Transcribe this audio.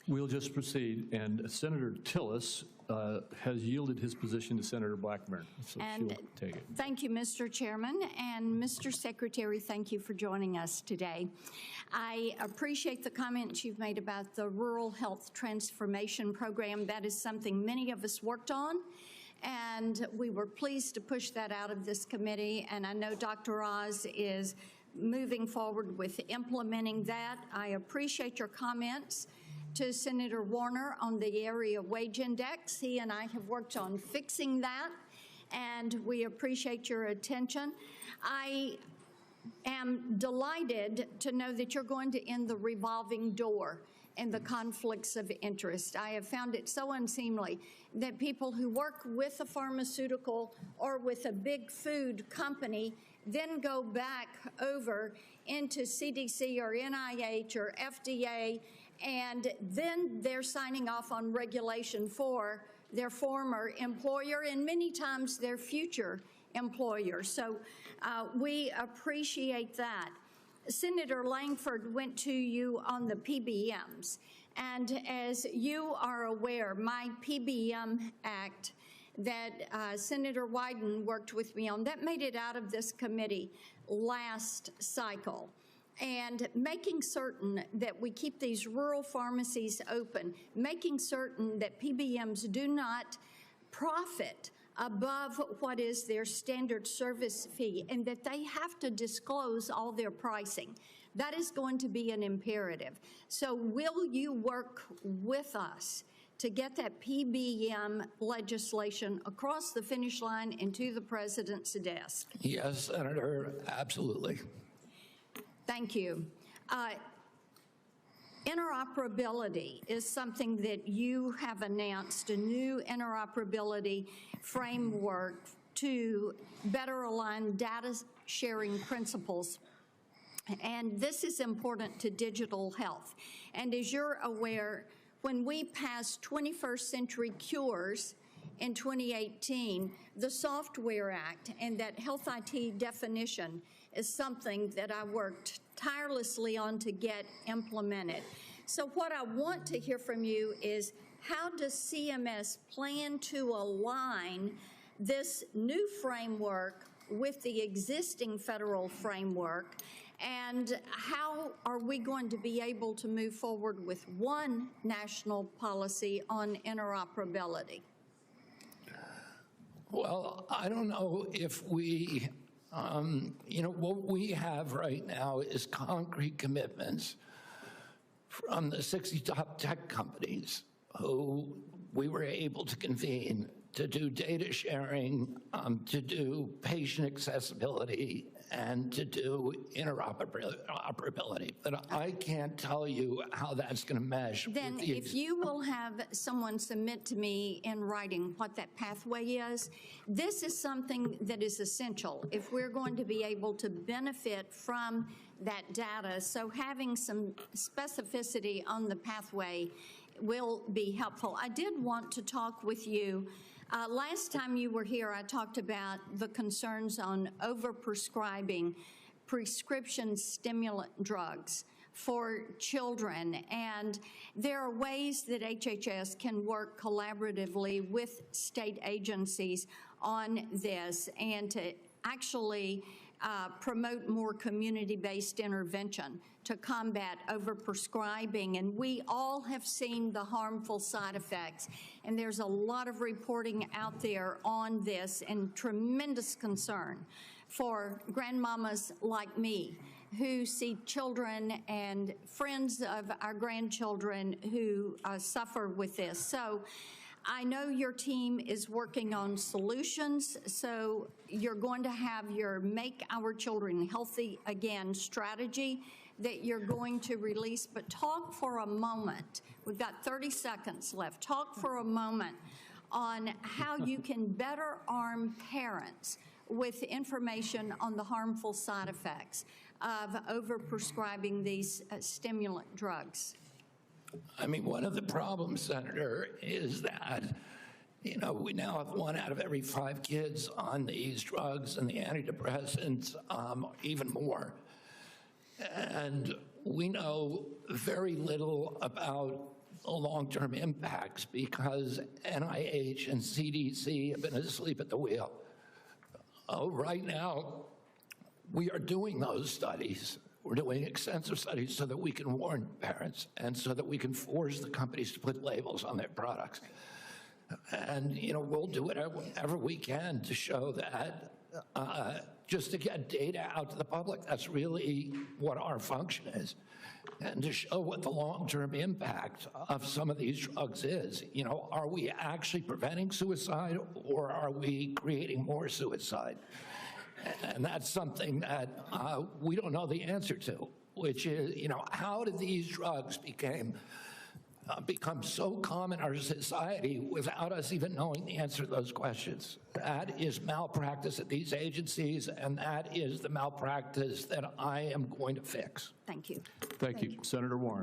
We'll just proceed. And Senator Tillis has yielded his position to Senator Blackburn, so she'll take it. Thank you, Mr. Chairman. And Mr. Secretary, thank you for joining us today. I appreciate the comments you've made about the Rural Health Transformation Program. That is something many of us worked on, and we were pleased to push that out of this committee. And I know Dr. Oz is moving forward with implementing that. I appreciate your comments to Senator Warner on the area wage index. He and I have worked on fixing that, and we appreciate your attention. I am delighted to know that you're going to end the revolving door and the conflicts of interest. I have found it so unseemly that people who work with a pharmaceutical or with a big food company then go back over into CDC or NIH or FDA, and then they're signing off on regulation for their former employer and many times their future employer. So we appreciate that. Senator Langford went to you on the PBMs, and as you are aware, my PBM Act that Senator Wyden worked with me on, that made it out of this committee last cycle. And making certain that we keep these rural pharmacies open, making certain that PBMs do not profit above what is their standard service fee, and that they have to disclose all their pricing. That is going to be an imperative. So will you work with us to get that PBM legislation across the finish line and to the President's desk? Yes, Senator, absolutely. Thank you. Interoperability is something that you have announced, a new interoperability framework to better align data sharing principles. And this is important to digital health. And as you're aware, when we passed 21st Century Cures in 2018, the Software Act and that health IT definition is something that I worked tirelessly on to get implemented. So what I want to hear from you is, how does CMS plan to align this new framework with the existing federal framework, and how are we going to be able to move forward with one national policy on interoperability? Well, I don't know if we, what we have right now is concrete commitments from the 60 top tech companies who we were able to convene to do data sharing, to do patient accessibility, and to do interoperability. But I can't tell you how that's going to mesh. Then if you will have someone submit to me in writing what that pathway is, this is something that is essential if we're going to be able to benefit from that data. So having some specificity on the pathway will be helpful. I did want to talk with you. Last time you were here, I talked about the concerns on overprescribing prescription stimulant drugs for children, and there are ways that HHS can work collaboratively with state agencies on this and to actually promote more community-based intervention to combat overprescribing. And we all have seen the harmful side effects, and there's a lot of reporting out there on this, and tremendous concern for grandmamas like me who see children and friends of our grandchildren who suffer with this. So I know your team is working on solutions, so you're going to have your Make Our Children Healthy Again strategy that you're going to release. But talk for a moment, we've got 30 seconds left, talk for a moment on how you can better arm parents with information on the harmful side effects of overprescribing these stimulant drugs. I mean, one of the problems, Senator, is that, we now have 1 out of every 5 kids on these drugs and the antidepressants, even more. And we know very little about the long-term impacts because NIH and CDC have been asleep at the wheel. Right now, we are doing those studies. We're doing extensive studies so that we can warn parents and so that we can force the companies to put labels on their products. And, we'll do whatever we can to show that, just to get data out to the public. That's really what our function is. And to show what the long-term impact of some of these drugs is. Are we actually preventing suicide or are we creating more suicide? And that's something that we don't know the answer to, which is, how did these drugs become so common in our society without us even knowing the answer to those questions? That is malpractice at these agencies, and that is the malpractice that I am going to fix. Thank you. Thank you. Senator Warren.